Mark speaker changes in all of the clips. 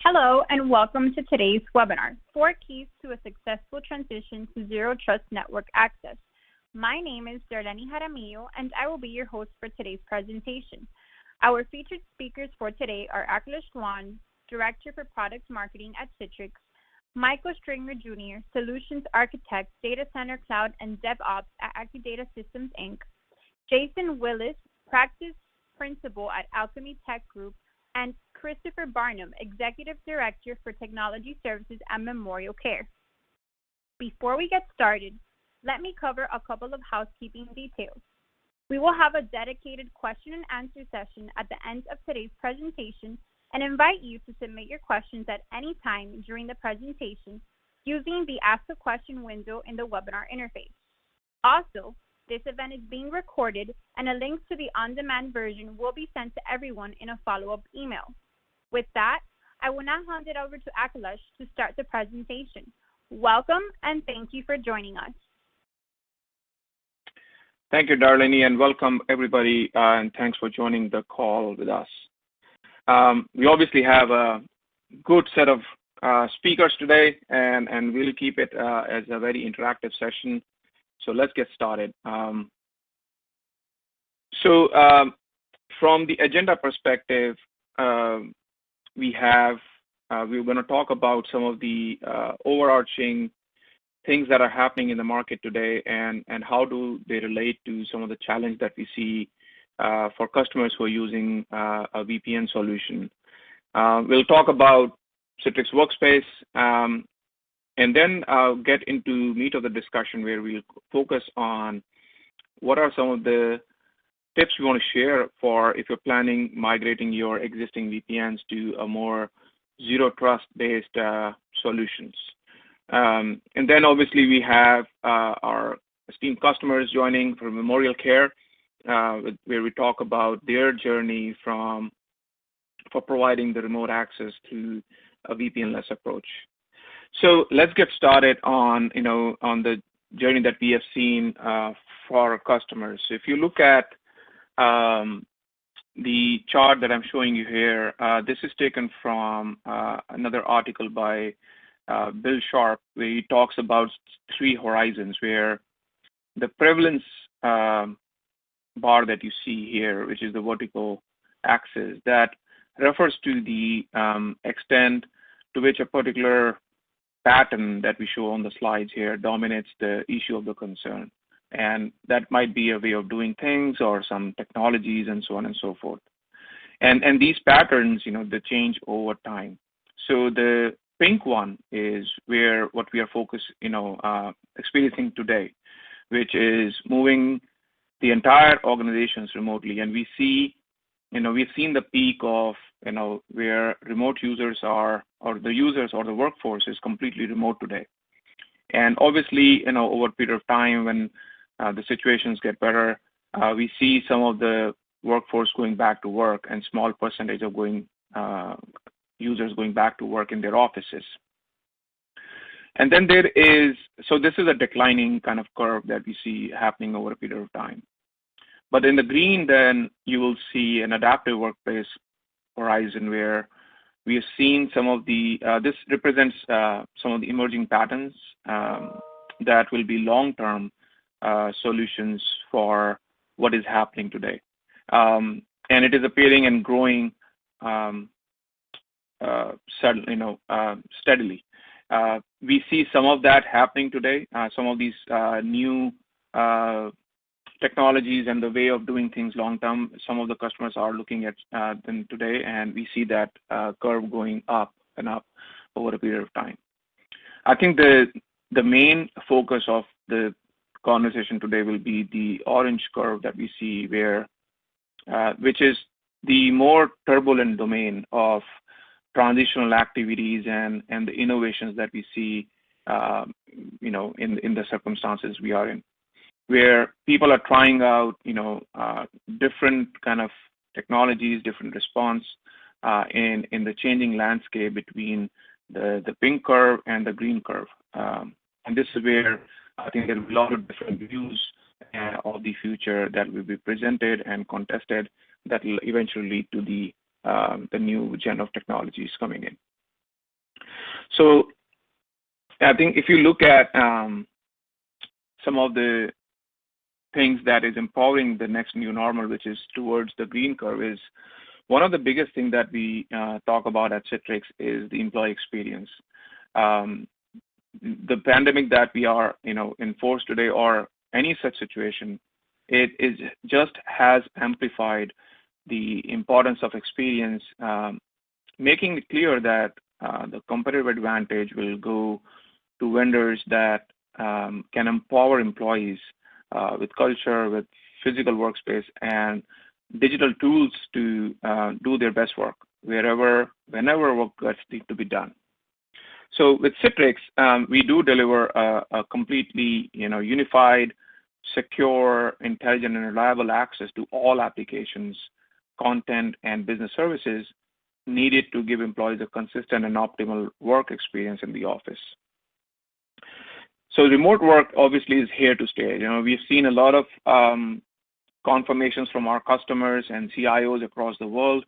Speaker 1: Hello and welcome to today's webinar, 4 Keys to a Successful Transition to Zero Trust Network Access. My name is Darlene Jaramillo and I will be your host for today's presentation. Our featured speakers for today are Akhilesh Dwan, Director for Product Marketing at Citrix, Michael Stringer Jr., Solutions Architect, Data Center Cloud and DevOps at Accudata Systems, Inc., Jason Willis, Practice Principal at Alchemy Tech Group, and Christopher Barnum, Executive Director for Technology Services at Memorialcare. Before we get started, let me cover a couple of housekeeping details. We will have a dedicated question and answer session at the end of today's presentation and invite you to submit your questions at any time during the presentation using the Ask a Question window in the webinar interface. Also, this event is being recorded and a link to the on-demand version will be sent to everyone in a follow-up email. With that, I will now hand it over to Akhilesh to start the presentation. Welcome and thank you for joining us.
Speaker 2: Thank you, Darlene, and welcome everybody, and thanks for joining the call with us. We obviously have a good set of speakers today, and we'll keep it as a very interactive session. So let's get started. From the agenda perspective, we're going to talk about some of the overarching things that are happening in the market today and how do they relate to some of the challenge that we see for customers who are using a VPN solution. We'll talk about Citrix Workspace, and then I'll get into meat of the discussion where we'll focus on what are some of the tips we want to share for if you're planning migrating your existing VPNs to a more zero trust based solutions. And then obviously we have our esteemed customers joining from Memorialcare, where we talk about their journey for providing the remote access to a VPN-less approach. So let's get started on the journey that we have seen for our customers. So if you look at the chart that I'm showing you here, this is taken from another article by Bill Sharp, where he talks about 3 horizons, where the prevalence bar that you see here, which is the vertical axis, that refers to the extent to which a particular pattern that we show on the slides here dominates the issue of the concern. And that might be a way of doing things or some technologies and so on and so forth. And these patterns, they change over time. So the pink one is where what we are focused, experiencing today, which is moving the entire organizations remotely. And we see, we've seen the peak of, where remote users are, or the users or the workforce is completely remote today. And obviously, over a period of time when the situations get better, we see some of the workforce going back to work and small percentage of users going back to work in their offices. And then this is a declining kind of curve that we see happening over a period of time. But in the green, then you will see an adaptive workplace horizon where we have seen some of the, this represents some of the emerging patterns that will be long-term solutions for what is happening today. And it is appearing and growing steadily. We see some of that happening today, some of these new technologies and the way of doing things long term. Some of the customers are looking at them today, and we see that curve going up and up over a period of time. I think the main focus of the conversation today will be the orange curve that we see, which is the more turbulent domain of transitional activities and the innovations that we see, in the circumstances we are in, where people are trying out, different kind of technologies, different response in the changing landscape between the pink curve and the green curve. And this is where I think there will be a lot of different views of the future that will be presented and contested that will eventually lead to the new gen of technologies coming in. So I think if you look at some of the things that is empowering the next new normal, which is towards the green curve, is one of the biggest things that we talk about at Citrix is the employee experience. The pandemic that we are, enforced today, or any such situation, it is just has amplified the importance of experience, making it clear that the competitive advantage will go to vendors that can empower employees with culture, with physical workspace, and digital tools to do their best work wherever, whenever work gets to be done. So with Citrix, we do deliver a completely, unified, secure, intelligent, and reliable access to all applications, content, and business services needed to give employees a consistent and optimal work experience in the office. So remote work obviously is here to stay. We've seen a lot of confirmations from our customers and CIOs across the world,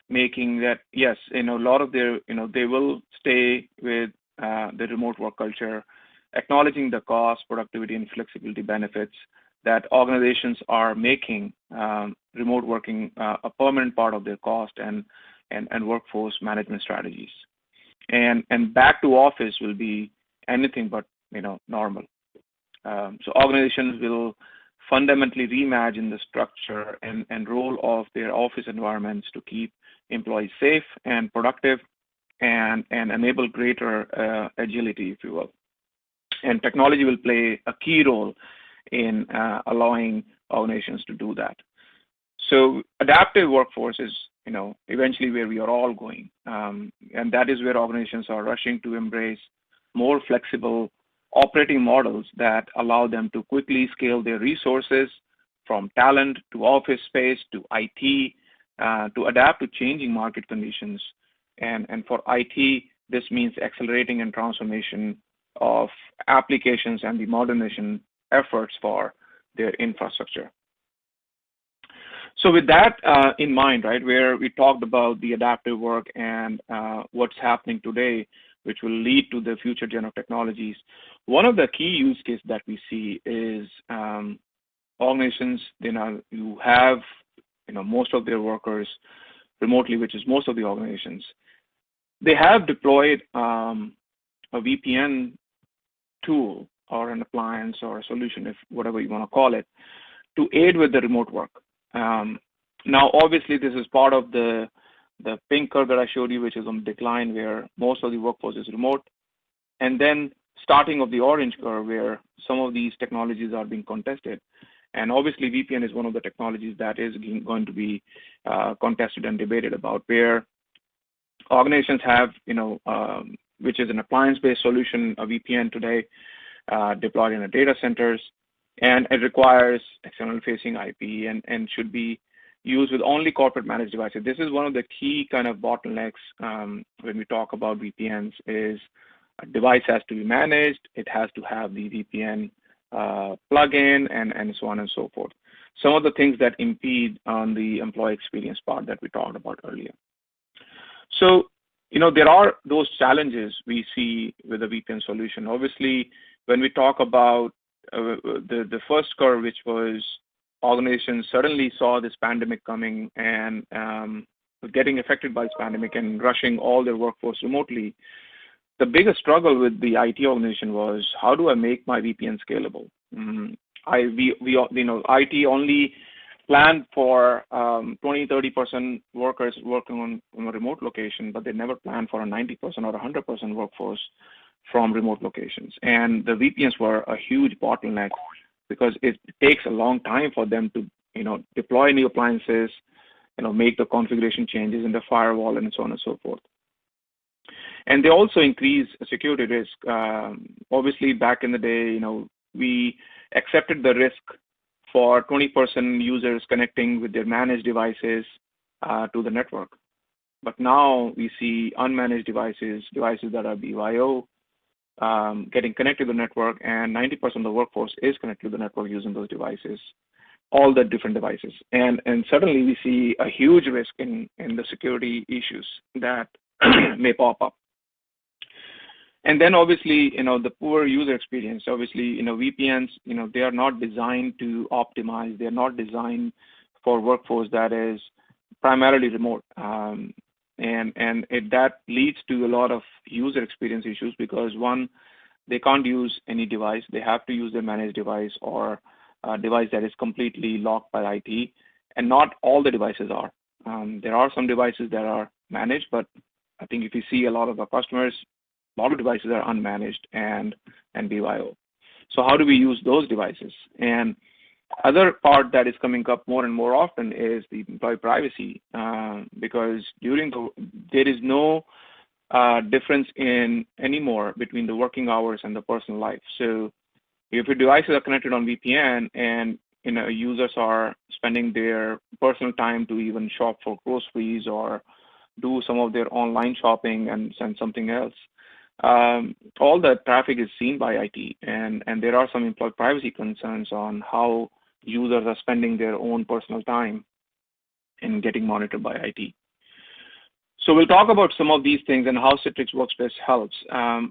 Speaker 2: making that, yes, a lot of their, they will stay with the remote work culture, acknowledging the cost, productivity, and flexibility benefits that organizations are making remote working a permanent part of their cost and workforce management strategies. And back to office will be anything but, normal. So organizations will fundamentally reimagine the structure and role of their office environments to keep employees safe and productive and enable greater agility, if you will. And technology will play a key role in allowing organizations to do that. So adaptive workforce is, eventually where we are all going. And that is where organizations are rushing to embrace more flexible operating models that allow them to quickly scale their resources from talent to office space to IT to adapt to changing market conditions. And for IT, this means accelerating and transformation of applications and the modernization efforts for their infrastructure. So with that in mind, right, where we talked about the adaptive work and what's happening today, which will lead to the future gen of technologies, one of the key use cases that we see is organizations, who have, most of their workers remotely, which is most of the organizations. They have deployed a VPN tool or an appliance or a solution, if whatever you want to call it, to aid with the remote work. Now, obviously, this is part of the pink curve that I showed you, which is on decline, where most of the workforce is remote, and then starting of the orange curve, where some of these technologies are being contested. And obviously, VPN is one of the technologies that is going to be contested and debated about, where organizations have, which is an appliance-based solution, a VPN today, deployed in the data centers, and it requires external-facing IP and should be used with only corporate managed devices. This is one of the key kind of bottlenecks when we talk about VPNs is a device has to be managed, it has to have the VPN plugin, and so on and so forth. Some of the things that impede on the employee experience part that we talked about earlier. So, there are those challenges we see with the VPN solution. Obviously, when we talk about the first curve, which was organizations suddenly saw this pandemic coming and getting affected by this pandemic and rushing all their workforce remotely, the biggest struggle with the IT organization was, how do I make my VPN scalable? IT only planned for 20-30% workers working on a remote location, but they never planned for a 90% or 100% workforce from remote locations. And the VPNs were a huge bottleneck because it takes a long time for them to, deploy new appliances, make the configuration changes in the firewall and so on and so forth. And they also increase security risk. Obviously, back in the day, we accepted the risk for 20% users connecting with their managed devices to the network. But now we see unmanaged devices that are BYO, getting connected to the network, and 90% of the workforce is connected to the network using those devices, all the different devices. And suddenly we see a huge risk in the security issues that may pop up. And then obviously, the poor user experience. Obviously, VPNs, they are not designed to optimize. They're not designed for workforce that is primarily remote. That leads to a lot of user experience issues because one, they can't use any device. They have to use their managed device or a device that is completely locked by IT. And not all the devices are. There are some devices that are managed, but I think if you see a lot of our customers, a lot of devices are unmanaged and BYO. So how do we use those devices? And other part that is coming up more and more often is the employee privacy, because there is no difference in anymore between the working hours and the personal life. So if your devices are connected on VPN and users are spending their personal time to even shop for groceries or do some of their online shopping and send something else, all the traffic is seen by IT, and there are some employee privacy concerns on how users are spending their own personal time and getting monitored by IT. So we'll talk about some of these things and how Citrix Workspace helps.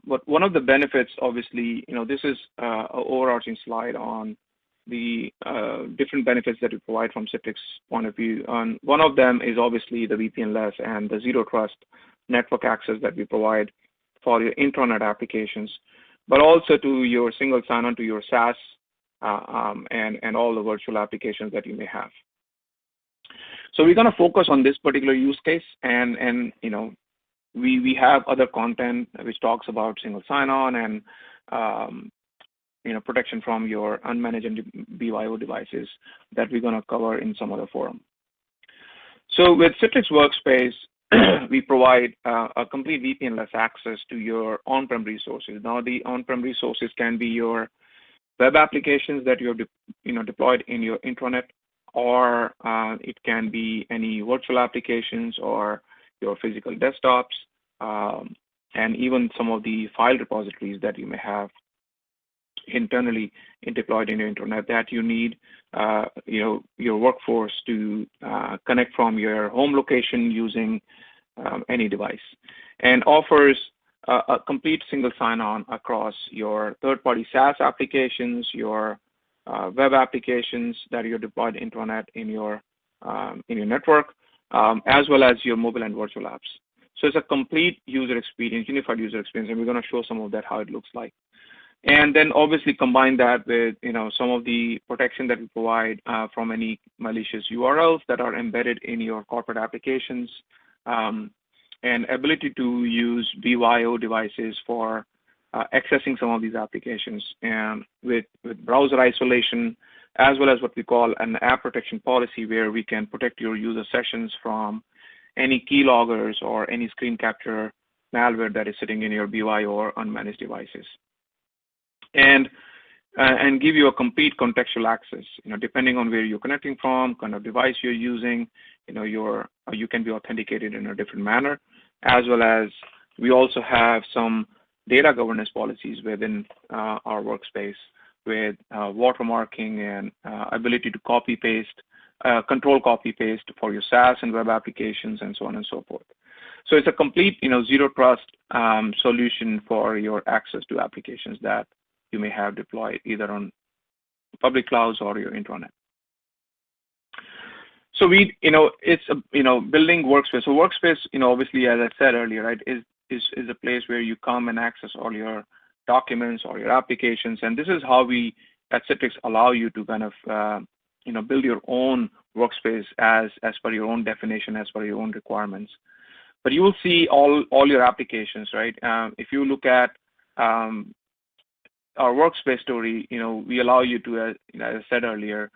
Speaker 2: But one of the benefits, obviously, this is an overarching slide on the different benefits that we provide from Citrix point of view. And one of them is obviously the VPN-less and the zero trust network access that we provide for your intranet applications, but also to your single sign-on to your SaaS and all the virtual applications that you may have. So we're going to focus on this particular use case, and we have other content which talks about single sign-on and protection from your unmanaged and BYO devices that we're going to cover in some other forum. So with Citrix Workspace, we provide a complete VPN-less access to your on-prem resources. Now, the on-prem resources can be your web applications that you have deployed in your intranet, or it can be any virtual applications or your physical desktops, and even some of the file repositories that you may have internally deployed in your intranet that you need your workforce to connect from your home location using any device, and offers a complete single sign-on across your third-party SaaS applications, your web applications that you're deployed intranet in your network, as well as your mobile and virtual apps. So it's a complete user experience, unified user experience, and we're going to show some of that, how it looks like. And then obviously combine that with some of the protection that we provide from any malicious URLs that are embedded in your corporate applications, and ability to use BYO devices for accessing some of these applications, and with browser isolation, as well as what we call an app protection policy, where we can protect your user sessions from any keyloggers or any screen capture malware that is sitting in your BYO or unmanaged devices. And give you a complete contextual access, depending on where you're connecting from, kind of device you're using, you can be authenticated in a different manner, as well as we also have some data governance policies within our workspace with watermarking and ability to copy paste, control copy paste for your SaaS and web applications, and so on and so forth. So it's a complete zero trust solution for your access to applications that you may have deployed either on public clouds or your intranet. So it's building Workspace. So Workspace, obviously, as I said earlier, right, is a place where you come and access all your documents or your applications, and this is how we at Citrix allow you to kind of build your own workspace as per your own definition, as per your own requirements. But you will see all your applications, right? If you look at our workspace story, we allow you to, as I said earlier,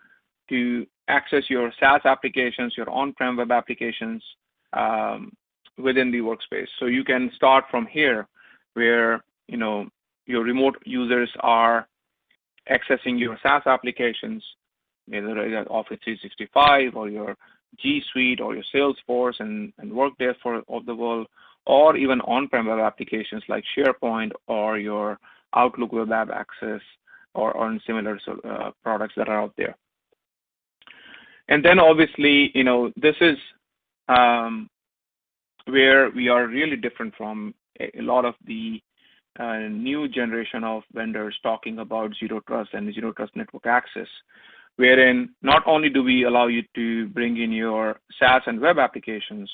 Speaker 2: to access your SaaS applications, your on-prem web applications within the workspace. So you can start from here, where your remote users are accessing your SaaS applications, either Office 365 or your G Suite or your Salesforce and Workday of the world, or even on-prem web applications like SharePoint or your Outlook Web App Access or on similar products that are out there. And then obviously, this is where we are really different from a lot of the a new generation of vendors talking about zero trust and zero trust network access, wherein not only do we allow you to bring in your SaaS and web applications,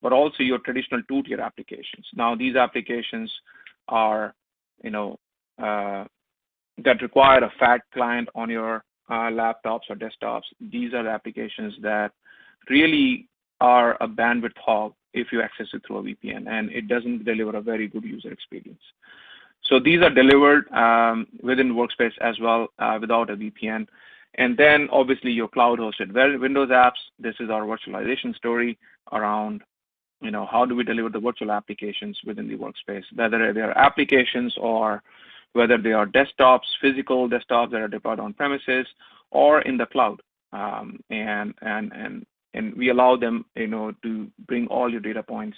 Speaker 2: but also your traditional two-tier applications. Now, these applications are, that require a fat client on your laptops or desktops. These are the applications that really are a bandwidth hog if you access it through a VPN, and it doesn't deliver a very good user experience. So these are delivered within Workspace as well without a VPN. And then obviously your cloud-hosted Windows apps. This is our virtualization story around, how do we deliver the virtual applications within the Workspace, whether they are applications or whether they are desktops, physical desktops that are deployed on premises or in the cloud. And we allow them, to bring all your data points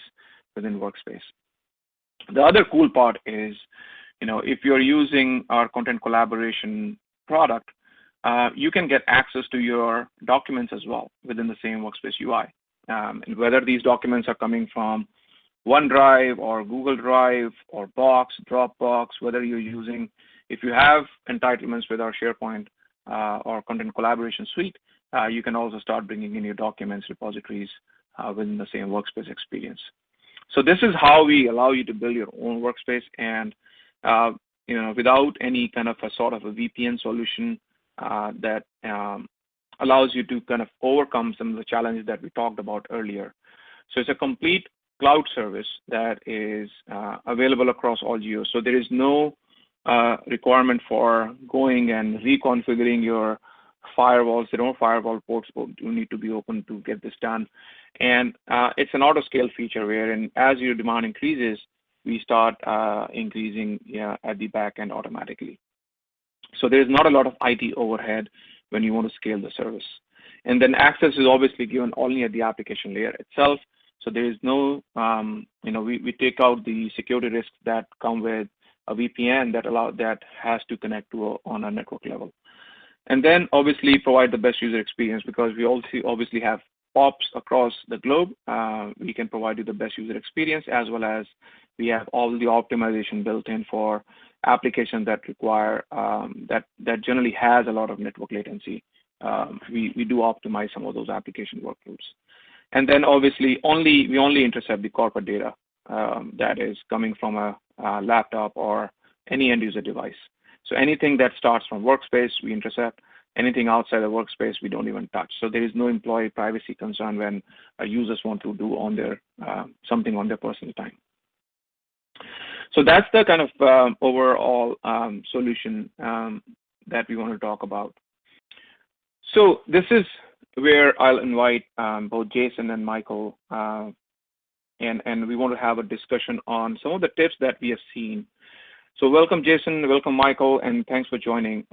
Speaker 2: within Workspace. The other cool part is, if you're using our content collaboration product, you can get access to your documents as well within the same Workspace UI. And whether these documents are coming from OneDrive or Google Drive or Box, Dropbox, whether you're using, if you have entitlements with our SharePoint or content collaboration suite, you can also start bringing in your documents repositories within the same Workspace experience. So this is how we allow you to build your own Workspace, and without any kind of a sort of a VPN solution that allows you to kind of overcome some of the challenges that we talked about earlier. So it's a complete cloud service that is available across all geos. So there is no requirement for going and reconfiguring your firewalls. There are no firewall ports do need to be open to get this done. And it's an auto-scale feature wherein as your demand increases, we start increasing at the back end automatically. So there's not a lot of IT overhead when you want to scale the service. And then access is obviously given only at the application layer itself. So there is no, we take out the security risks that come with a VPN that has to connect to on a network level. And then obviously provide the best user experience, because we also obviously have POPs across the globe. We can provide you the best user experience, as well as we have all the optimization built in for applications that require, that generally has a lot of network latency. We do optimize some of those application workloads. And then obviously we only intercept the corporate data that is coming from a laptop or any end user device. So anything that starts from Workspace, we intercept. Anything outside of Workspace, we don't even touch. So there is no employee privacy concern when users want to do on their something on their personal time. So that's the kind of overall solution that we want to talk about. So this is where I'll invite both Jason and Michael, and we want to have a discussion on some of the tips that we have seen. So welcome, Jason, welcome, Michael, and thanks for joining.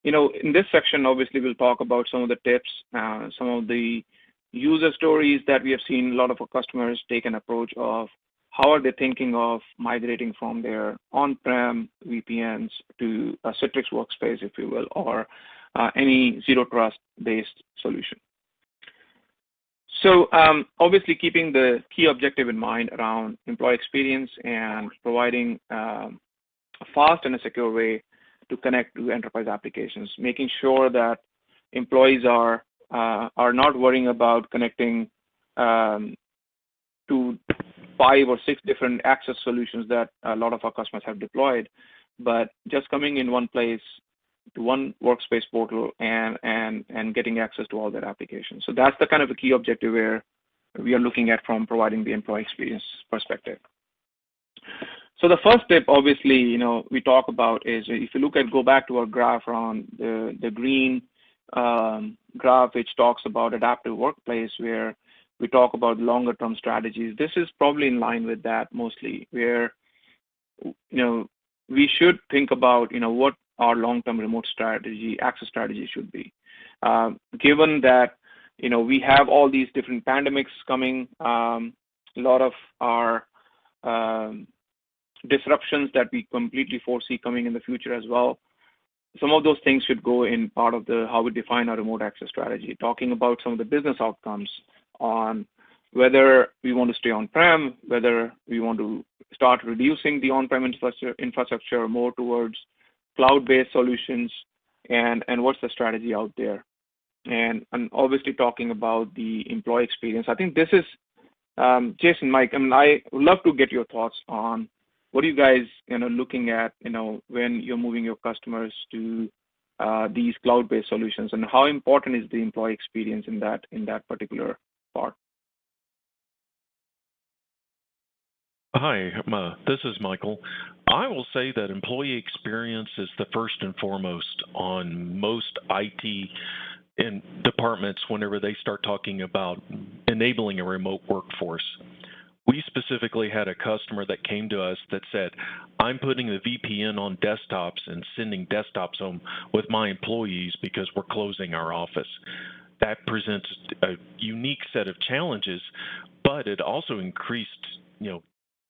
Speaker 2: In this section, obviously, we'll talk about some of the tips, some of the user stories that we have seen. A lot of our customers take an approach of how are they thinking of migrating from their on-prem VPNs to a Citrix Workspace, if you will, or any zero trust-based solution. So obviously, keeping the key objective in mind around employee experience and providing a fast and a secure way to connect to enterprise applications, making sure that employees are not worrying about connecting to 5 or 6 different access solutions that a lot of our customers have deployed, but just coming in one place to one Workspace portal and getting access to all their applications. So that's the kind of a key objective where we are looking at from providing the employee experience perspective. So the first tip, obviously, we talk about is if you go back to our graph around the green graph, which talks about adaptive workplace, where we talk about longer term strategies. This is probably in line with that mostly, where, we should think about, what our long-term remote strategy, access strategy should be. Given that, we have all these different pandemics coming, a lot of our disruptions that we completely foresee coming in the future as well. Some of those things should go in part of how we define our remote access strategy, talking about some of the business outcomes on whether we want to stay on-prem, whether we want to start reducing the on-prem infrastructure more towards cloud-based solutions, and what's the strategy out there? And obviously talking about the employee experience. I think this is, Jason, Mike, I mean, I would love to get your thoughts on what are you guys, looking at, when you're moving your customers to these cloud-based solutions, and how important is the employee experience in that particular part?
Speaker 3: Hi, this is Michael. I will say that employee experience is the first and foremost on most IT in departments whenever they start talking about enabling a remote workforce. We specifically had a customer that came to us that said, I'm putting the VPN on desktops and sending desktops home with my employees because we're closing our office. That presents a unique set of challenges, but it also increased,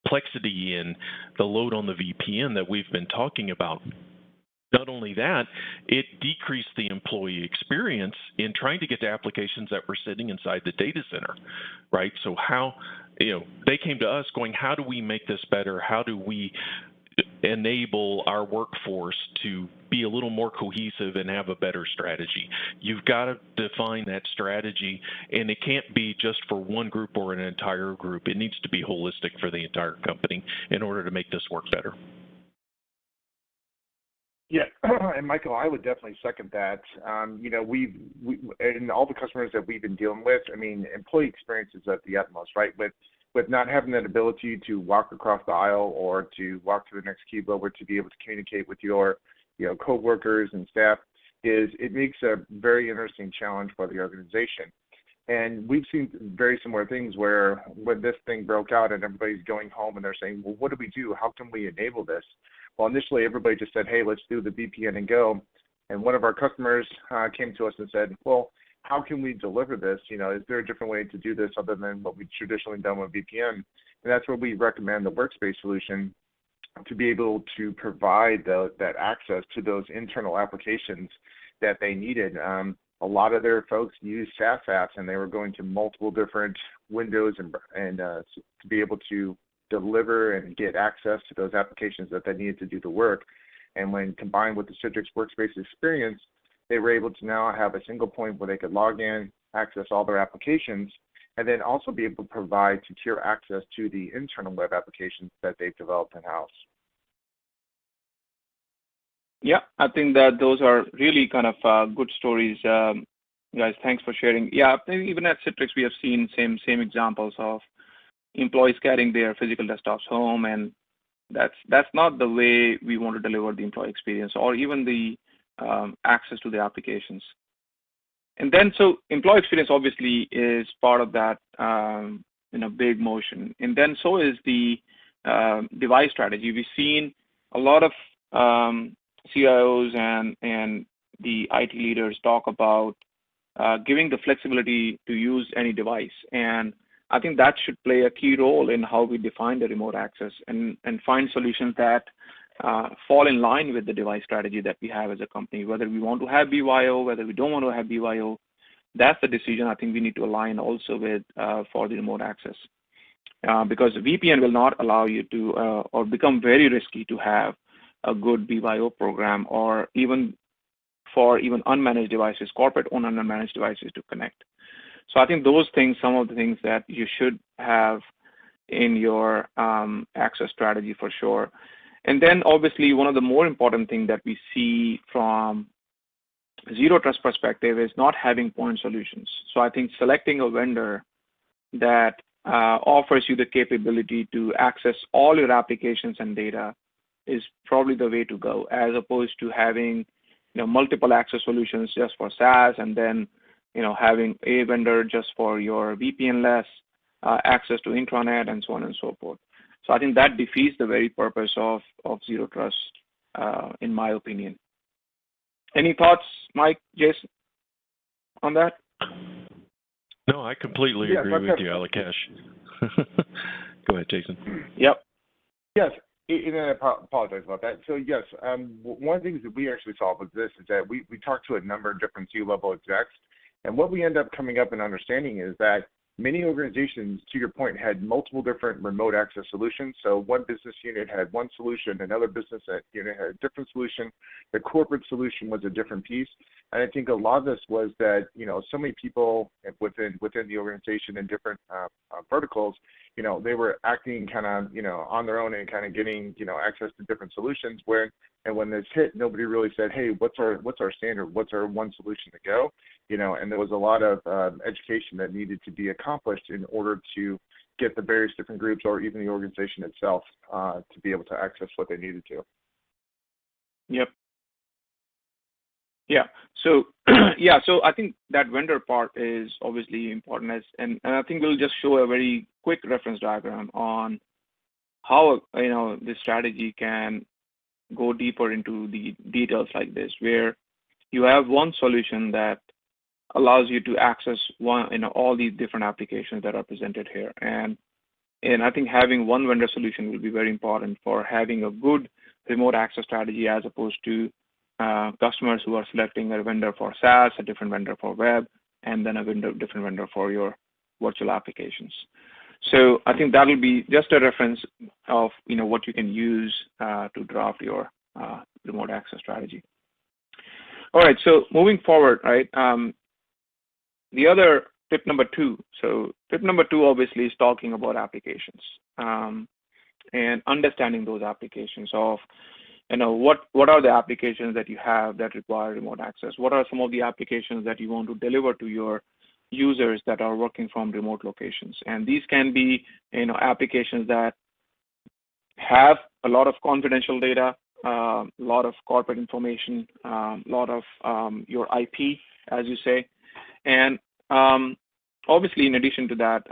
Speaker 3: complexity in the load on the VPN that we've been talking about. Not only that, it decreased the employee experience in trying to get to applications that were sitting inside the data center, right? So they came to us going, how do we make this better? How do we enable our workforce to be a little more cohesive and have a better strategy? You've got to define that strategy, and it can't be just for one group or an entire group. It needs to be holistic for the entire company in order to make this work better.
Speaker 4: Yeah, and Michael, I would definitely second that. We and all the customers that we've been dealing with, I mean, employee experience is at the utmost, right? With not having that ability to walk across the aisle or to walk to the next keyboard or to be able to communicate with your, coworkers and staff, it makes a very interesting challenge for the organization. And we've seen very similar things where when this thing broke out and everybody's going home and they're saying, well, what do we do? How can we enable this? Well, initially everybody just said, hey, let's do the VPN and go. And one of our customers came to us and said, well, how can we deliver this? Is there a different way to do this other than what we've traditionally done with VPN? And that's where we recommend the Workspace solution to be able to provide that access to those internal applications that they needed. A lot of their folks use SaaS apps, and they were going to multiple different windows and to be able to deliver and get access to those applications that they needed to do the work. And when combined with the Citrix Workspace experience, they were able to now have a single point where they could log in, access all their applications, and then also be able to provide secure access to the internal web applications that they've developed in-house.
Speaker 2: Yeah, I think that those are really kind of good stories, guys. Thanks for sharing. Yeah, even at Citrix, we have seen same examples of employees carrying their physical desktops home, and that's not the way we want to deliver the employee experience or even the access to the applications. And then, so employee experience obviously is part of that, big motion. And then so is the device strategy. We've seen a lot of CIOs and the IT leaders talk about giving the flexibility to use any device. And I think that should play a key role in how we define the remote access and find solutions that fall in line with the device strategy that we have as a company, whether we want to have BYO, whether we don't want to have BYO. That's the decision I think we need to align also with for the remote access. Because VPN will not allow you to, or become very risky to have a good BYO program, or even for even unmanaged devices, corporate-owned unmanaged devices to connect. So I think those things, some of the things that you should have in your access strategy for sure. And then obviously one of the more important things that we see from Zero Trust perspective is not having point solutions. So I think selecting a vendor that offers you the capability to access all your applications and data is probably the way to go, as opposed to having multiple access solutions just for SaaS, and then having a vendor just for your VPN-less access to intranet and so on and so forth. So I think that defeats the very purpose of Zero Trust, in my opinion. Any thoughts, Mike, Jason, on that?
Speaker 3: No, I completely agree with you, Alakash. Go ahead, Jason.
Speaker 2: Yep.
Speaker 4: Yes, and I apologize about that. So yes, one of the things that we actually saw with this is that we talked to a number of different C-level execs, and what we end up coming up and understanding is that many organizations, to your point, had multiple different remote access solutions. So one business unit had one solution, another business unit had a different solution. The corporate solution was a different piece. And I think a lot of this was that, so many people within the organization in different verticals, they were acting kind of, on their own and kind of getting, access to different solutions and when this hit, nobody really said, hey, what's our standard? What's our one solution to go? And there was a lot of education that needed to be accomplished in order to get the various different groups or even the organization itself to be able to access what they needed to.
Speaker 2: Yep. Yeah. So, so I think that vendor part is obviously important, and I think we'll just show a very quick reference diagram on how, this strategy can go deeper into the details like this, where you have one solution that allows you to access all these different applications that are presented here. And I think having one vendor solution will be very important for having a good remote access strategy, as opposed to customers who are selecting a vendor for SaaS, a different vendor for web, and then a different vendor for your virtual applications. So I think that will be just a reference of what you can use to draft your remote access strategy. All right, so moving forward, right? The other tip number 2. So tip number 2 obviously is talking about applications and understanding those applications of what are the applications that you have that require remote access? What are some of the applications that you want to deliver to your users that are working from remote locations? And these can be applications that have a lot of confidential data, a lot of corporate information, a lot of your IP, as you say. And obviously, in addition to that,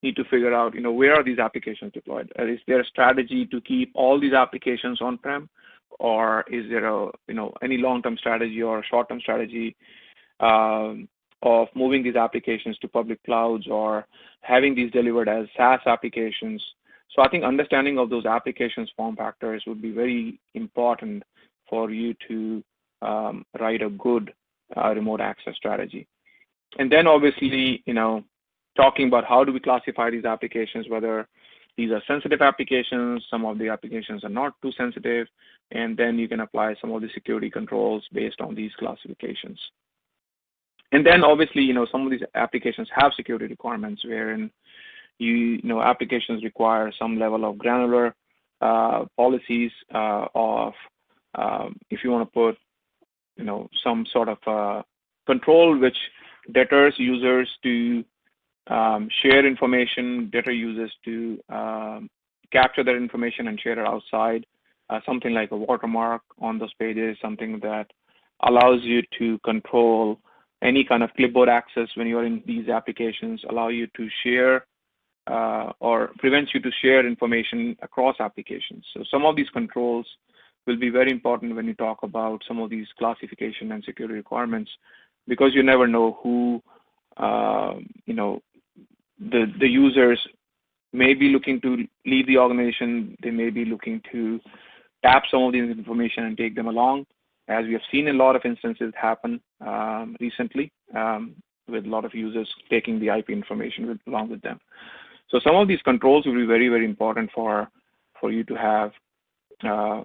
Speaker 2: need to figure out, where are these applications deployed? Is there a strategy to keep all these applications on-prem, or is there any long-term strategy or a short-term strategy of moving these applications to public clouds or having these delivered as SaaS applications? So I think understanding of those applications form factors would be very important for you to write a good remote access strategy. And then obviously, talking about how do we classify these applications, whether these are sensitive applications, some of the applications are not too sensitive, and then you can apply some of the security controls based on these classifications. And then obviously, some of these applications have security requirements wherein applications require some level of granular policies of if you want to put, some sort of control which deters users to share information, deter users to capture that information and share it outside. Something like a watermark on those pages, something that allows you to control any kind of clipboard access when you're in these applications, allow you to share or prevents you to share information across applications. So some of these controls will be very important when you talk about some of these classification and security requirements, because you never know who, the users may be looking to leave the organization. They may be looking to tap some of this information and take them along, as we have seen in a lot of instances happen recently with a lot of users taking the IP information along with them. So some of these controls will be very, very important for you to have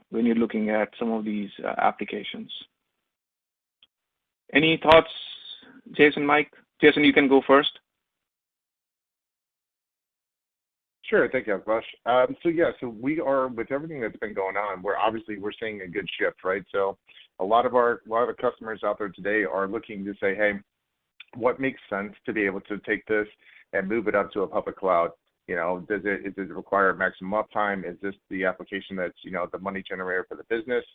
Speaker 2: when you're looking at some of these applications. Any thoughts, Jason, Mike? Jason, you can go first.
Speaker 4: Sure, thank you, Akash. So we are, with everything that's been going on, we're seeing a good shift, right? So a lot of the customers out there today are looking to say, hey, what makes sense to be able to take this and move it up to a public cloud? Does it require maximum uptime? Is this the application that's, the money generator for the business?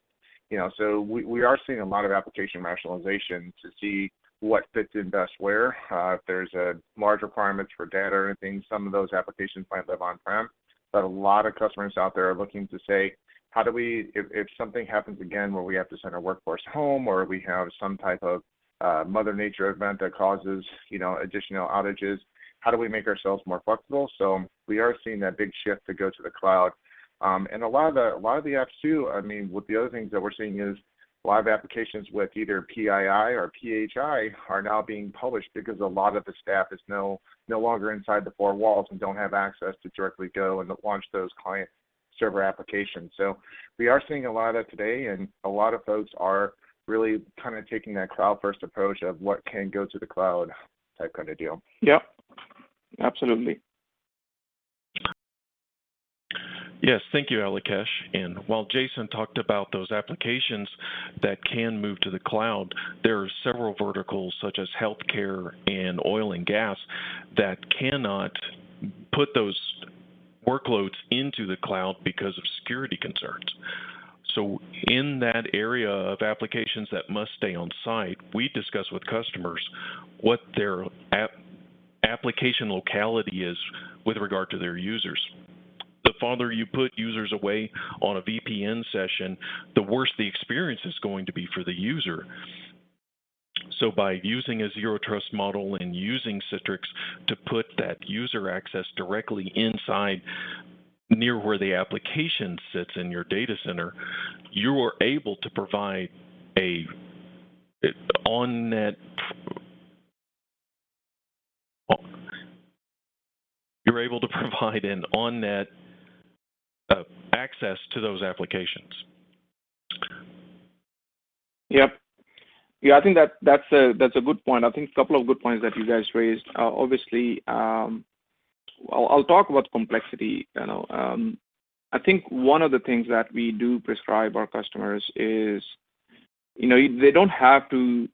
Speaker 4: So we are seeing a lot of application rationalization to see what fits in best where. If there's a large requirements for data or anything, some of those applications might live on-prem, but a lot of customers out there are looking to say, how do we, if something happens again where we have to send our workforce home, or we have some type of Mother Nature event that causes, additional outages, how do we make ourselves more flexible? So we are seeing that big shift to go to the cloud. And a lot of the apps too, with the other things that we're seeing is a lot of applications with either PII or PHI are now being published because a lot of the staff is no longer inside the four walls and don't have access to directly go and launch those client server applications. So we are seeing a lot of that today, and a lot of folks are really kind of taking that cloud-first approach of what can go to the cloud type kind of deal.
Speaker 2: Yep, absolutely.
Speaker 3: Yes, thank you, Alikesh. And while Jason talked about those applications that can move to the cloud, there are several verticals such as healthcare and oil and gas that cannot put those workloads into the cloud because of security concerns. So in that area of applications that must stay on site, we discuss with customers what their application locality is with regard to their users. The farther you put users away on a VPN session, the worse the experience is going to be for the user. So by using a zero trust model and using Citrix to put that user access directly inside near where the application sits in your data center, you are able to provide a on-net an on-net access to those applications.
Speaker 2: Yep. Yeah, I think that's a good point. I think a couple of good points that you guys raised. Obviously, I'll talk about complexity. I think one of the things that we do prescribe our customers is, they don't have to,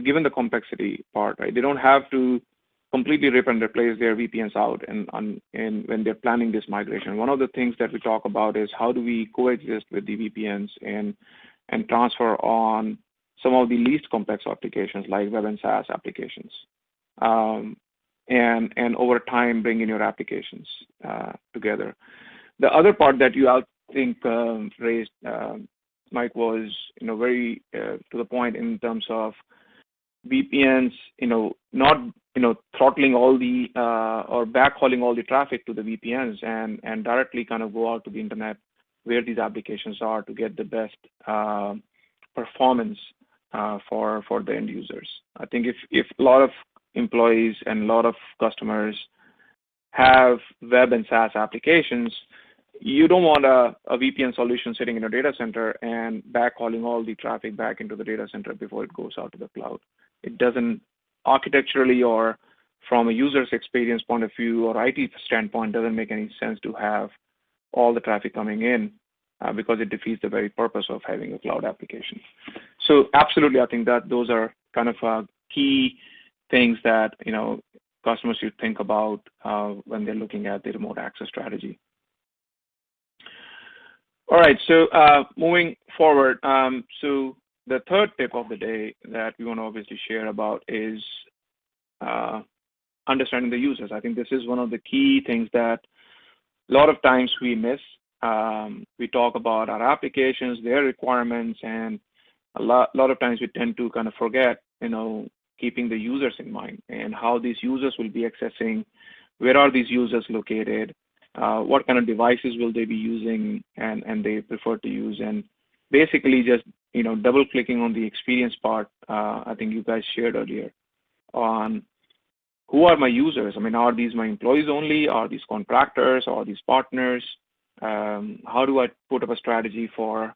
Speaker 2: given the complexity part, right? They don't have to completely rip and replace their VPNs out and when they're planning this migration. One of the things that we talk about is how do we coexist with the VPNs and transfer on some of the least complex applications like web and SaaS applications, and over time bring in your applications together. The other part that you, I think, raised, Mike, was very to the point in terms of VPNs, not throttling all the or backhauling all the traffic to the VPNs and directly kind of go out to the internet where these applications are to get the best performance for the end users. I think if a lot of employees and a lot of customers have web and SaaS applications, you don't want a VPN solution sitting in a data center and backhauling all the traffic back into the data center before it goes out to the cloud. It doesn't, architecturally or from a user's experience point of view or IT standpoint, doesn't make any sense to have all the traffic coming in because it defeats the very purpose of having a cloud application. So absolutely, I think that those are kind of key things that customers should think about when they're looking at the remote access strategy. All right, so moving forward, so the third tip of the day that we want to obviously share about is understanding the users. I think this is one of the key things that a lot of times we miss. We talk about our applications, their requirements, and a lot of times we tend to kind of forget, keeping the users in mind and how these users will be accessing, where are these users located, what kind of devices will they be using and they prefer to use, and basically just double clicking on the experience part. I think you guys shared earlier on who are my users. I mean, are these my employees only? Are these contractors? Are these partners? How do I put up a strategy for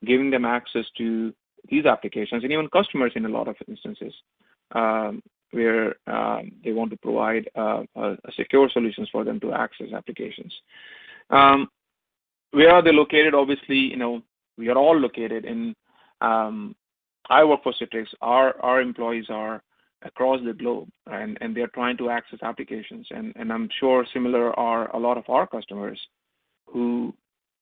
Speaker 2: giving them access to these applications, and even customers in a lot of instances where they want to provide a secure solutions for them to access applications. Where are they located? Obviously, we are all located in, I work for Citrix. Our employees are across the globe, and they're trying to access applications. And I'm sure similar are a lot of our customers who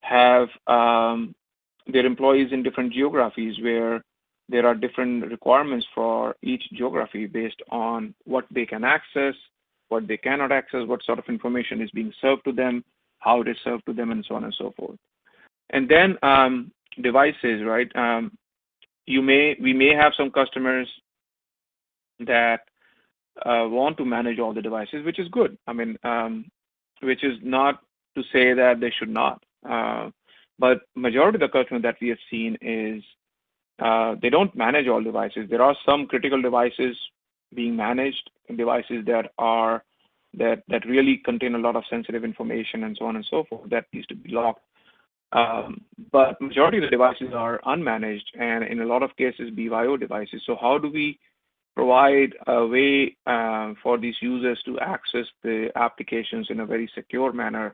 Speaker 2: have their employees in different geographies where there are different requirements for each geography based on what they can access, what they cannot access, what sort of information is being served to them, how it is served to them, and so on and so forth. And then devices, right? We may have some customers that want to manage all the devices, which is good. I mean, which is not to say that they should not. But majority of the customers that we have seen is they don't manage all devices. There are some critical devices being managed, devices that really contain a lot of sensitive information and so on and so forth that needs to be locked. But majority of the devices are unmanaged, and in a lot of cases BYO devices. So how do we provide a way for these users to access the applications in a very secure manner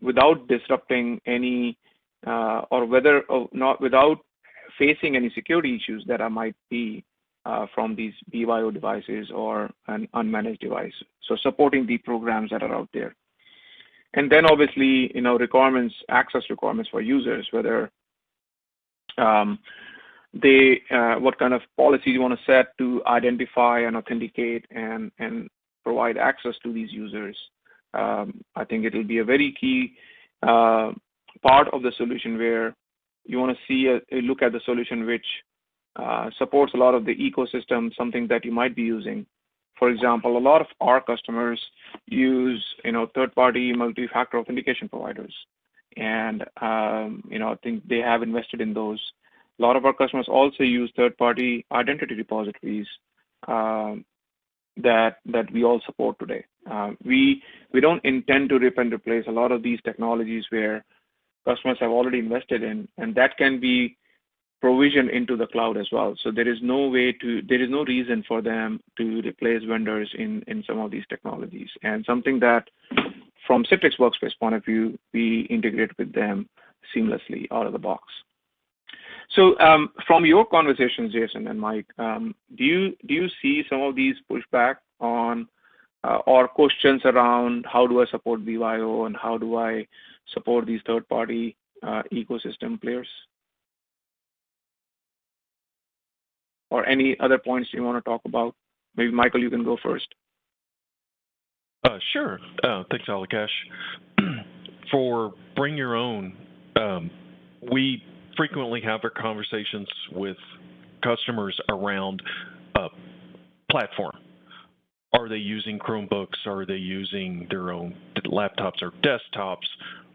Speaker 2: without disrupting any without facing any security issues that might be from these BYO devices or an unmanaged device? So supporting the programs that are out there. And then obviously, access requirements for users, whether what kind of policies you want to set to identify and authenticate and provide access to these users. I think it will be a very key part of the solution where you want to see a look at the solution which supports a lot of the ecosystem, something that you might be using. For example, a lot of our customers use, third-party multi-factor authentication providers, and I think they have invested in those. A lot of our customers also use third-party identity repositories that we all support today. We don't intend to rip and replace a lot of these technologies where customers have already invested in, and that can be provision into the cloud as well. So there is no reason for them to replace vendors in some of these technologies, and something that from Citrix Workspace point of view, we integrate with them seamlessly out of the box. So from your conversations, Jason and Mike, do you see some of these pushback on or questions around how do I support BYO and how do I support these third-party ecosystem players? Or any other points you want to talk about? Maybe Michael, you can go first.
Speaker 3: Sure. Thanks, Alakash. For Bring Your Own, we frequently have our conversations with customers around platform. Are they using Chromebooks? Are they using their own laptops or desktops?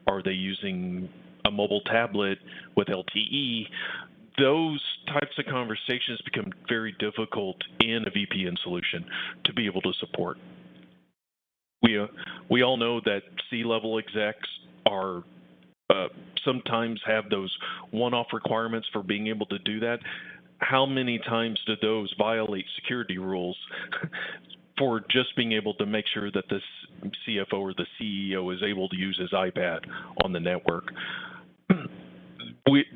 Speaker 3: Are they using a mobile tablet with LTE? Those types of conversations become very difficult in a VPN solution to be able to support. We all know that C-level execs are sometimes have those one-off requirements for being able to do that. How many times do those violate security rules for just being able to make sure that the CFO or the CEO is able to use his iPad on the network?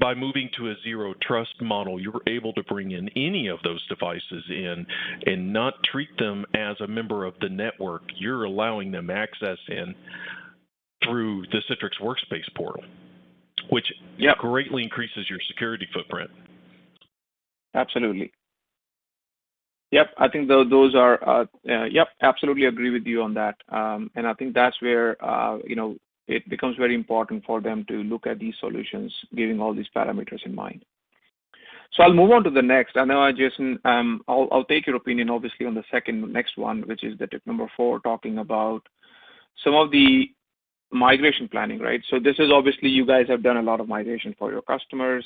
Speaker 3: By moving to a zero trust model, you're able to bring in any of those devices in and not treat them as a member of the network. You're allowing them access in through the Citrix Workspace portal, which greatly increases your security footprint.
Speaker 2: Absolutely. Yep, I think those are, absolutely agree with you on that. And I think that's where, it becomes very important for them to look at these solutions, giving all these parameters in mind. So I'll move on to the next. I know, Jason, I'll take your opinion, obviously, on the next one, which is the tip number 4, talking about some of the migration planning, right? So this is obviously, you guys have done a lot of migration for your customers,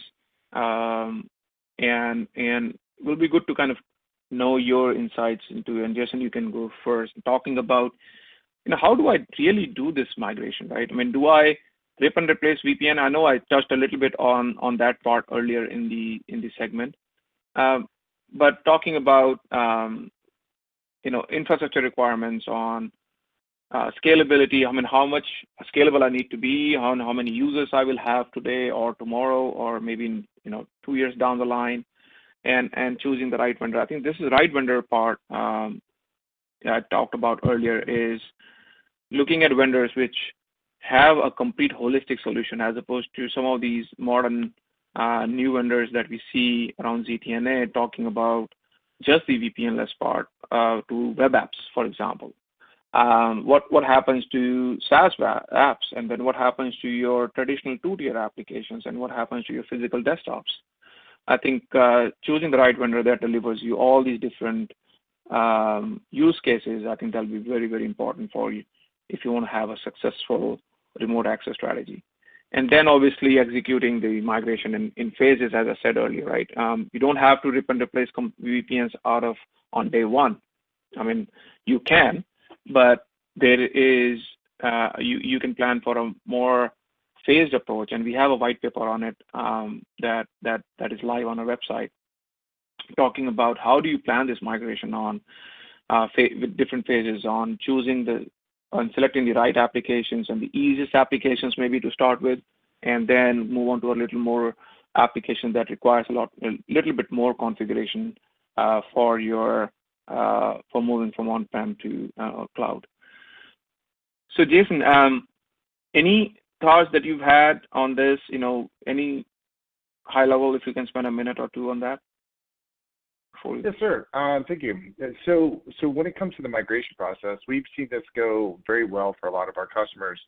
Speaker 2: and it will be good to kind of know your insights into, and Jason, you can go first, talking about, how do I really do this migration, right? I mean, do I rip and replace VPN? I know I touched a little bit on that part earlier in the segment, but talking about infrastructure requirements on scalability. I mean, how much scalable I need to be, how many users I will have today or tomorrow, or maybe in 2 years down the line, and choosing the right vendor. I think this is the right vendor part I talked about earlier, is looking at vendors which have a complete holistic solution, as opposed to some of these modern new vendors that we see around ZTNA talking about just the VPN-less part to web apps, for example. What happens to SaaS apps, and then what happens to your traditional 2-tier applications, and what happens to your physical desktops? I think choosing the right vendor that delivers you all these different use cases, I think that'll be very, very important for you if you want to have a successful remote access strategy. and then obviously executing the migration in phases, as I said earlier, right? You don't have to rip and replace VPNs on day one. I mean, you can, but there is you can plan for a more phased approach, and we have a white paper on it that is live on our website, talking about how do you plan this migration on with different phases on selecting the right applications and the easiest applications maybe to start with, and then move on to a little more application that requires a little bit more configuration for moving from on-prem to cloud. So Jason, any thoughts that you've had on this? Any high level, if you can spend a minute or two on that?
Speaker 4: Yes, sir. Thank you. So when it comes to the migration process, we've seen this go very well for a lot of our customers.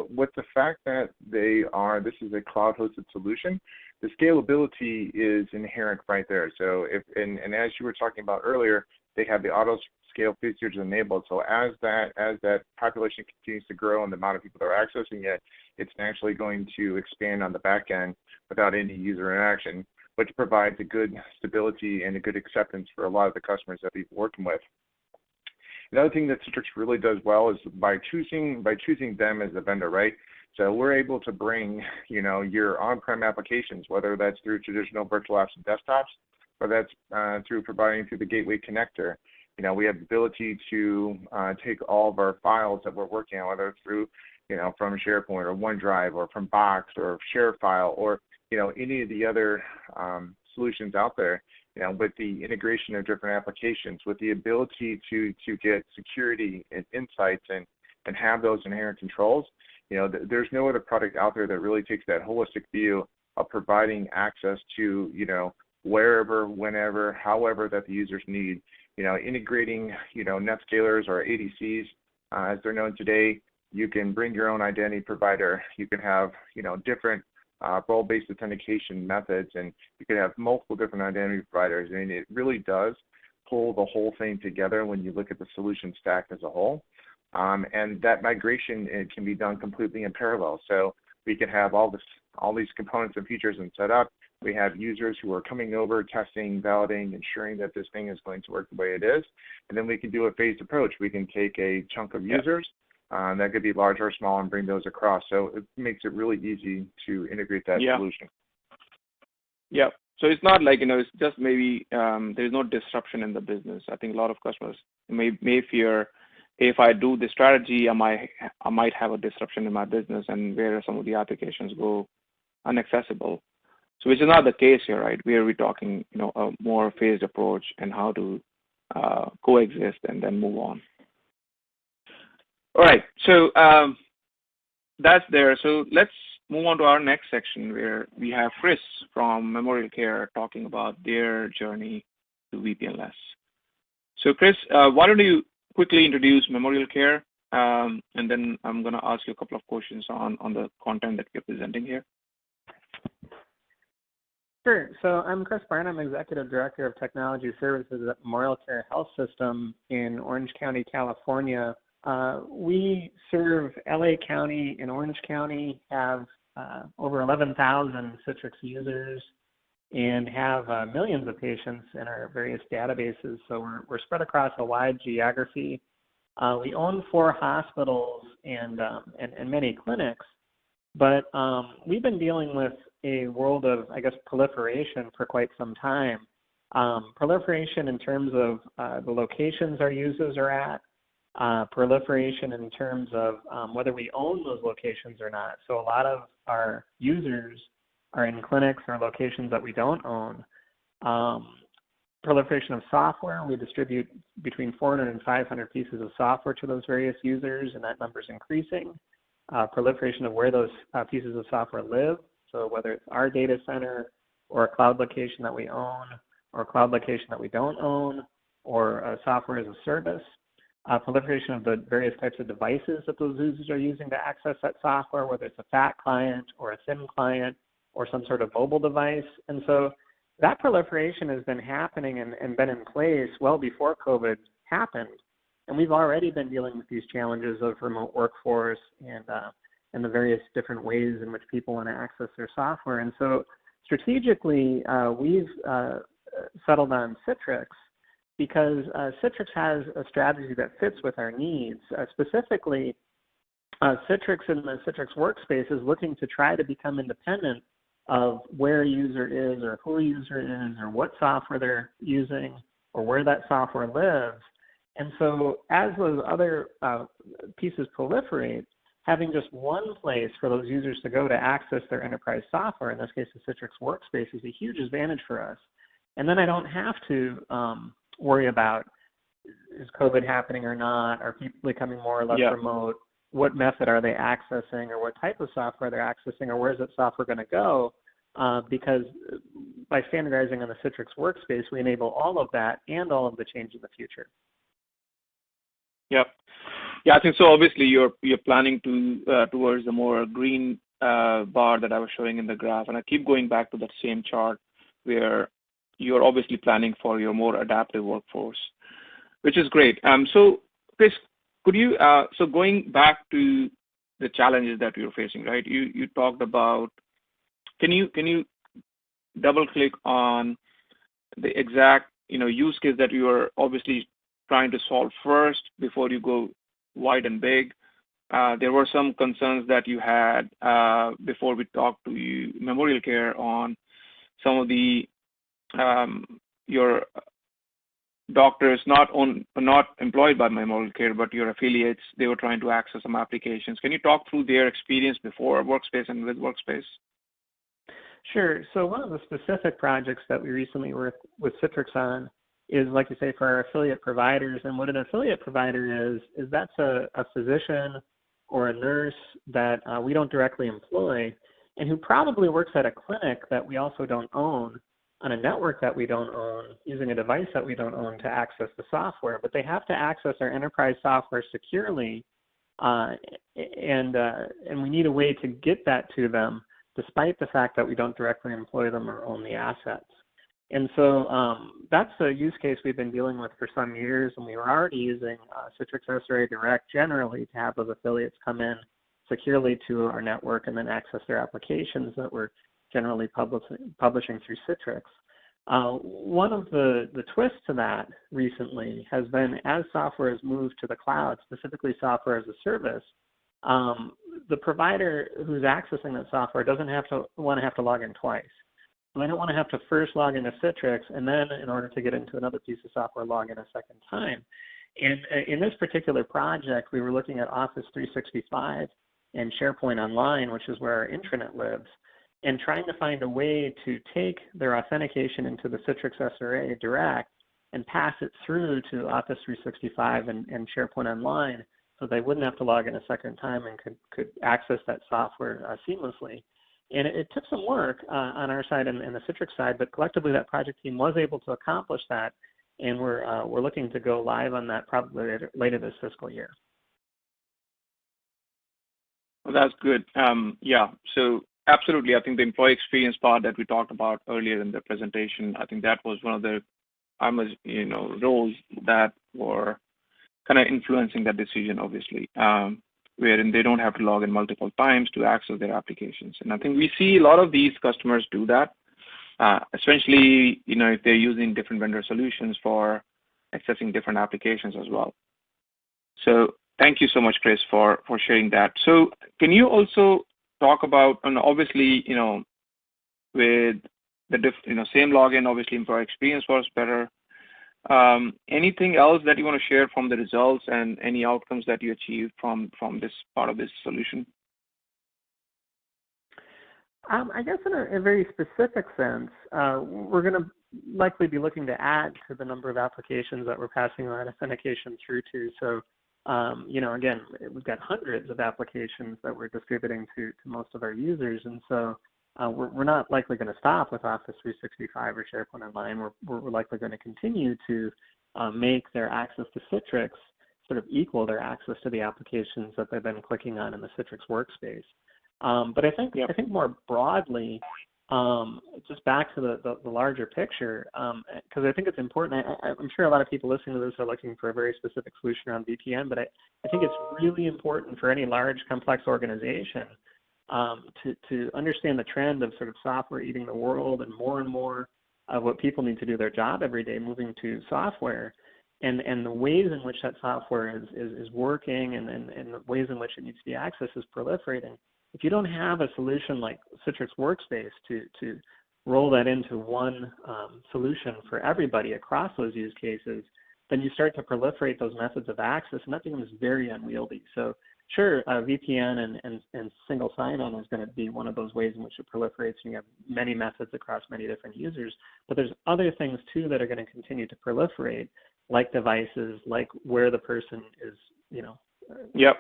Speaker 4: With the fact that this is a cloud-hosted solution, the scalability is inherent right there. So and as you were talking about earlier, they have the auto scale features enabled. So as that population continues to grow and the amount of people that are accessing it, it's naturally going to expand on the back end without any user interaction, which provides a good stability and a good acceptance for a lot of the customers that we've working with. Another thing that Citrix really does well is by choosing them as a vendor, right? So we're able to bring, your on-prem applications, whether that's through traditional virtual apps and desktops, or that's through providing through the gateway connector. We have the ability to take all of our files that we're working on, whether it's through, from SharePoint or OneDrive or from Box or ShareFile or any of the other solutions out there, with the integration of different applications, with the ability to get security and insights and have those inherent controls. There's no other product out there that really takes that holistic view of providing access to, wherever, whenever, however that the users need. Integrating, NetScalers or ADCs, as they're known today. You can bring your own identity provider. You can have, different role-based authentication methods, and you can have multiple different identity providers. And it really does pull the whole thing together when you look at the solution stack as a whole. And that migration, it can be done completely in parallel. So we can have all these components and features and set up. We have users who are coming over, testing, validating, ensuring that this thing is going to work the way it is. And then we can do a phased approach. We can take a chunk of users, that could be large or small, and bring those across. So it makes it really easy to integrate that solution.
Speaker 2: Yeah. So it's not like, it's just maybe there's no disruption in the business. I think a lot of customers may fear, if I do this strategy, I might have a disruption in my business and where some of the applications go inaccessible. So which is not the case here, right? We're talking, a more phased approach and how to coexist and then move on. All right, so that's there. So let's move on to our next section where we have Chris from Memorialcare talking about their journey to VPNless. So Chris, why don't you quickly introduce Memorialcare, and then I'm going to ask you a couple of questions on the content that we're presenting here.
Speaker 5: Sure. So I'm Chris Byrne. I'm Executive Director of Technology Services at Memorialcare Health System in Orange County, California. We serve LA County and Orange County, have over 11,000 Citrix users, and have millions of patients in our various databases. So we're spread across a wide geography. We own 4 hospitals and many clinics, but we've been dealing with a world of, proliferation for quite some time. Proliferation in terms of the locations our users are at, proliferation in terms of whether we own those locations or not. So a lot of our users are in clinics or locations that we don't own. Proliferation of software. We distribute between 400 and 500 pieces of software to those various users, and that number is increasing. Proliferation of where those pieces of software live. So whether it's our data center or a cloud location that we own or a cloud location that we don't own or a software as a service. Proliferation of the various types of devices that those users are using to access that software, whether it's a fat client or a thin client or some sort of mobile device. And so that proliferation has been happening and been in place well before COVID happened. And we've already been dealing with these challenges of remote workforce and and the various different ways in which people want to access their software. And so strategically, we've settled on Citrix because Citrix has a strategy that fits with our needs. Specifically, Citrix and the Citrix Workspace is looking to try to become independent of where a user is or who a user is or what software they're using or where that software lives. And so as those other pieces proliferate, having just one place for those users to go to access their enterprise software, in this case the Citrix Workspace, is a huge advantage for us. And then I don't have to worry about, is COVID happening or not? Are people becoming more or less remote? What method are they accessing, or what type of software they're accessing, or where's that software going to go? Because by standardizing on the Citrix Workspace, we enable all of that and all of the change in the future.
Speaker 2: Yep. Yeah, I think so. Obviously, you're planning to towards the more green bar that I was showing in the graph, and I keep going back to that same chart where you're obviously planning for your more adaptive workforce, which is great. So, Chris, could you so going back to the challenges that you're facing, right? You talked about. Can you double click on the exact use case that you are obviously trying to solve first before you go wide and big? There were some concerns that you had before we talked to you, Memorialcare, on some of the your doctors not employed by Memorialcare, but your affiliates. They were trying to access some applications. Can you talk through their experience before Workspace and with Workspace?
Speaker 5: Sure. So one of the specific projects that we recently worked with Citrix on is, like you say, for our affiliate providers. And what an affiliate provider is that's a physician or a nurse that we don't directly employ and who probably works at a clinic that we also don't own, on a network that we don't own, using a device that we don't own to access the software. But they have to access our enterprise software securely, and we need a way to get that to them, despite the fact that we don't directly employ them or own the assets. And so that's a use case we've been dealing with for some years, and we were already using Citrix SRA Direct generally to have those affiliates come in securely to our network and then access their applications that we're generally publishing through Citrix. One of the twists to that recently has been, as software has moved to the cloud, specifically software as a service, the provider who's accessing that software doesn't want to have to log in twice. They don't want to have to first log into Citrix and then, in order to get into another piece of software, log in a second time. And in this particular project, we were looking at Office 365 and SharePoint Online, which is where our intranet lives, and trying to find a way to take their authentication into the Citrix SRA Direct and pass it through to Office 365 and SharePoint Online, so they wouldn't have to log in a second time and could access that software seamlessly. And it took some work on our side and the Citrix side, but collectively that project team was able to accomplish that, and we're looking to go live on that probably later this fiscal year.
Speaker 2: Well, that's good. Yeah, so absolutely. I think the employee experience part that we talked about earlier in the presentation, I think that was one of the roles that were kind of influencing that decision, obviously, wherein they don't have to log in multiple times to access their applications. And I think we see a lot of these customers do that, especially if they're using different vendor solutions for accessing different applications as well. So thank you so much, Chris, for sharing that. So can you also talk about, and obviously, with the same login, obviously employee experience was better. Anything else that you want to share from the results and any outcomes that you achieved from this part of this solution?
Speaker 5: I guess in a very specific sense, we're going to likely be looking to add to the number of applications that we're passing that authentication through to. So, again, we've got hundreds of applications that we're distributing to most of our users, and so we're not likely going to stop with Office 365 or SharePoint Online. We're likely going to continue to make their access to Citrix sort of equal their access to the applications that they've been clicking on in the Citrix Workspace. But I think more broadly, just back to the larger picture, because I think it's important. I'm sure a lot of people listening to this are looking for a very specific solution around VPN, but I think it's really important for any large, complex organization to understand the trend of sort of software eating the world, and more of what people need to do their job every day moving to software, and the ways in which that software is working, and the ways in which it needs to be accessed is proliferating. If you don't have a solution like Citrix Workspace to roll that into one solution for everybody across those use cases, then you start to proliferate those methods of access, and that becomes very unwieldy. So sure, VPN and single sign-on is going to be one of those ways in which it proliferates, and you have many methods across many different users, but there's other things too that are going to continue to proliferate, like devices, like where the person is,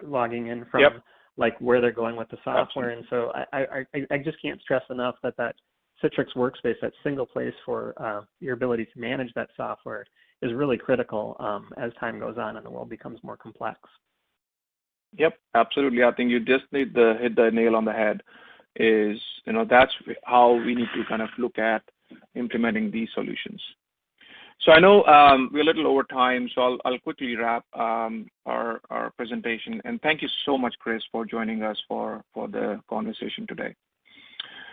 Speaker 5: logging in from. Like where they're going with the software. And so I just can't stress enough that Citrix Workspace, that single place for your ability to manage that software, is really critical as time goes on and the world becomes more complex.
Speaker 2: Yep, absolutely. I think you just hit the nail on the head. That's how we need to kind of look at implementing these solutions. So I know we're a little over time, so I'll quickly wrap our presentation. And thank you so much, Chris, for joining us for the conversation today.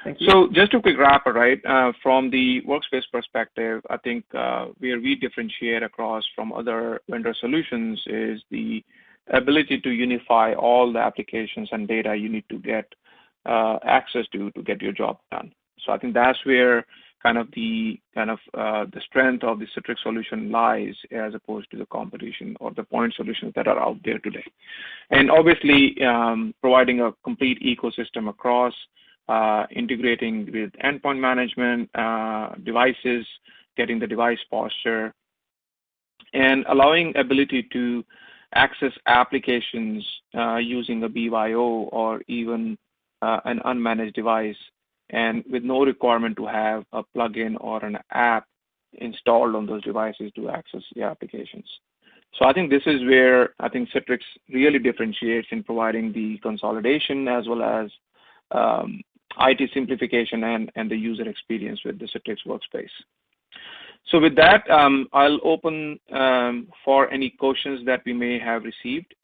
Speaker 5: Thank you.
Speaker 2: So just a quick wrap, right? From the workspace perspective, I think where we differentiate across from other vendor solutions is the ability to unify all the applications and data you need to get access to get your job done. So I think that's where the strength of the Citrix solution lies, as opposed to the competition or the point solutions that are out there today. And obviously, providing a complete ecosystem across, integrating with endpoint management, devices, getting the device posture, and allowing ability to access applications using a BYO or even an unmanaged device, and with no requirement to have a plugin or an app installed on those devices to access the applications. So I think this is where I think Citrix really differentiates in providing the consolidation as well as IT simplification and the user experience with the Citrix Workspace. So with that, I'll open for any questions that we may have received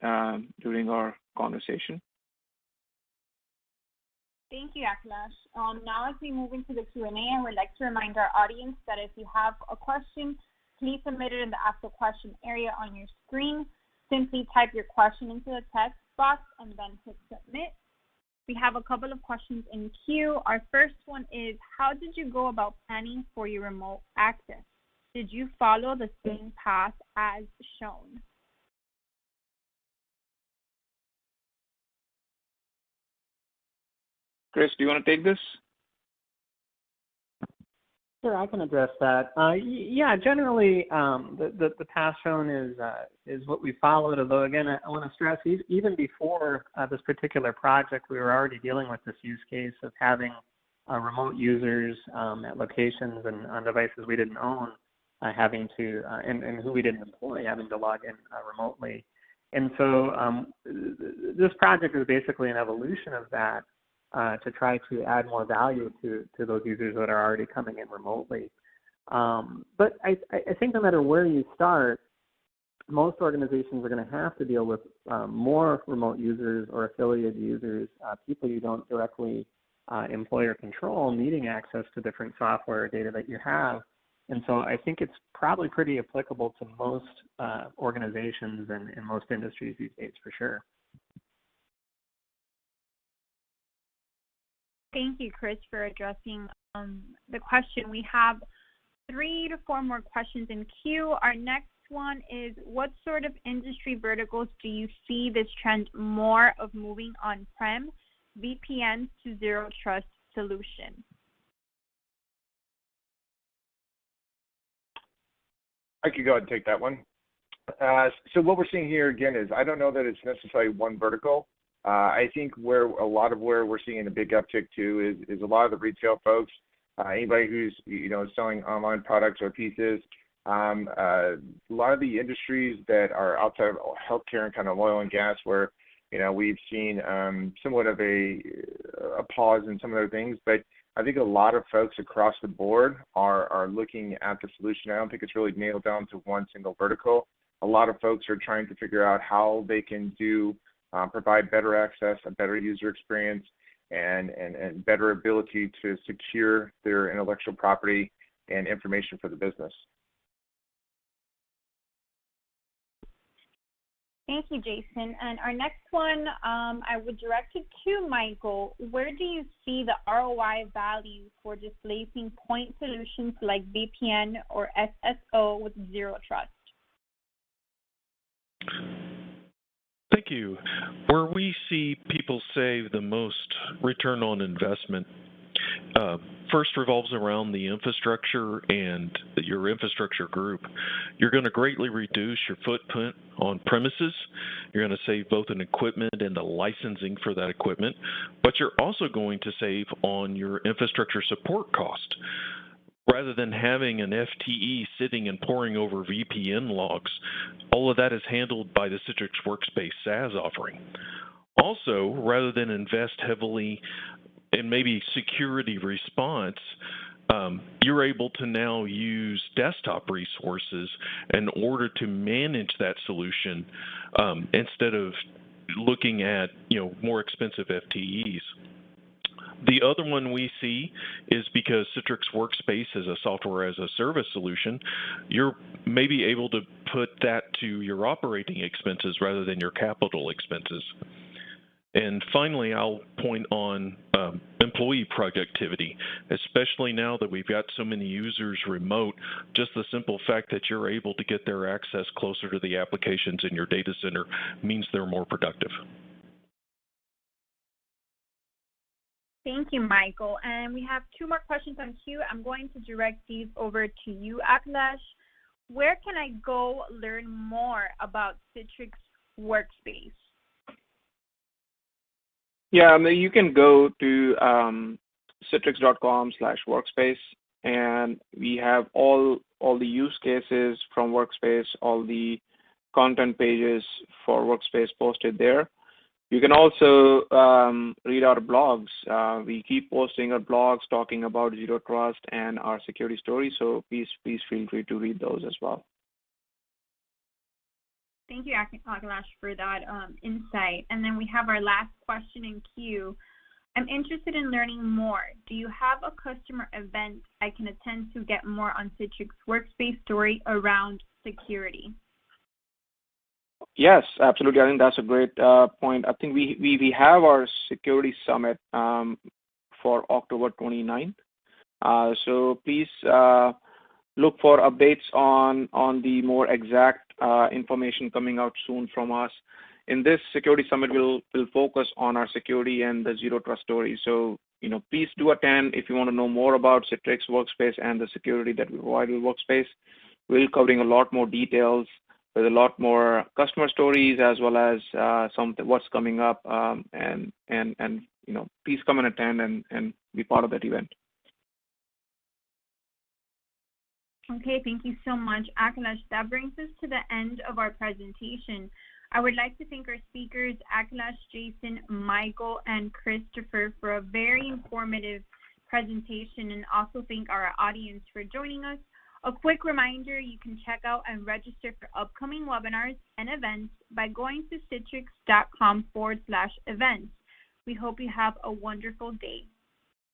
Speaker 2: during our conversation.
Speaker 1: Thank you, Akhilesh. Now as we move into the Q&A, I would like to remind our audience that if you have a question, please submit it in the Ask a Question area on your screen. Simply type your question into the text box and then hit submit. We have a couple of questions in queue. Our first one is, how did you go about planning for your remote access? Did you follow the same path as shown?
Speaker 2: Chris, do you want to take this?
Speaker 5: Sure, I can address that. Yeah, generally, the path shown is what we followed. Although again, I want to stress, even before this particular project, we were already dealing with this use case of having remote users at locations and on devices we didn't own, having to and who we didn't employ, having to log in remotely. And so this project is basically an evolution of that. To try to add more value to those users that are already coming in remotely. But I think no matter where you start, most organizations are going to have to deal with more remote users or affiliated users, people you don't directly employ or control, needing access to different software or data that you have. And so I think it's probably pretty applicable to most organizations and in most industries these days, for sure.
Speaker 1: Thank you, Chris, for addressing the question. We have 3 to 4 more questions in queue. Our next one is, what sort of industry verticals do you see this trend more of moving on-prem VPNs to zero trust solution?
Speaker 4: I could go ahead and take that one. So what we're seeing here again is, I don't know that it's necessarily one vertical. I think where we're seeing a big uptick too is a lot of the retail folks, anybody who's selling online products or pieces. A lot of the industries that are outside of healthcare and kind of oil and gas, where we've seen somewhat of a pause in some of their things, but I think a lot of folks across the board are looking at the solution. I don't think it's really nailed down to one single vertical. A lot of folks are trying to figure out how they can provide better access, a better user experience, and better ability to secure their intellectual property and information for the business.
Speaker 1: Thank you, Jason. And our next one, I would direct it to Michael. Where do you see the ROI value for displacing point solutions like VPN or SSO with zero trust?
Speaker 3: Thank you. Where we see people save the most return on investment first revolves around the infrastructure and your infrastructure group. You're going to greatly reduce your footprint on premises. You're going to save both in equipment and the licensing for that equipment, but you're also going to save on your infrastructure support cost. Rather than having an FTE sitting and poring over VPN logs, all of that is handled by the Citrix Workspace SaaS offering. Also, rather than invest heavily in maybe security response, you're able to now use desktop resources in order to manage that solution instead of looking at more expensive FTEs. The other one we see is because Citrix Workspace is a software as a service solution, you're maybe able to put that to your operating expenses rather than your capital expenses. And finally, I'll point on employee productivity, especially now that we've got so many users remote. Just the simple fact that you're able to get their access closer to the applications in your data center means they're more productive.
Speaker 1: Thank you, Michael. And we have two more questions on queue. I'm going to direct these over to you, Akhilesh. Where can I go learn more about Citrix Workspace?
Speaker 2: Yeah, you can go to citrix.com/workspace, and we have all the use cases from Workspace, all the content pages for Workspace posted there. You can also read our blogs. We keep posting our blogs talking about Zero Trust and our security stories, so please feel free to read those as well.
Speaker 1: Thank you, Akhilesh, for that insight. And then we have our last question in queue. I'm interested in learning more. Do you have a customer event I can attend to get more on Citrix Workspace story around security?
Speaker 2: Yes, absolutely. I think that's a great point. I think we have our security summit for October 29th. So please look for updates on the more exact information coming out soon from us. In this security summit, we'll focus on our security and the Zero Trust story. So please do attend if you want to know more about Citrix Workspace and the security that we provide with Workspace. We'll be covering a lot more details with a lot more customer stories as well as what's coming up. And please come and attend and be part of that event.
Speaker 1: Okay, thank you so much, Akhilesh. That brings us to the end of our presentation. I would like to thank our speakers, Akhilesh, Jason, Michael, and Christopher, for a very informative presentation, and also thank our audience for joining us. A quick reminder, you can check out and register for upcoming webinars and events by going to citrix.com/events. We hope you have a wonderful day.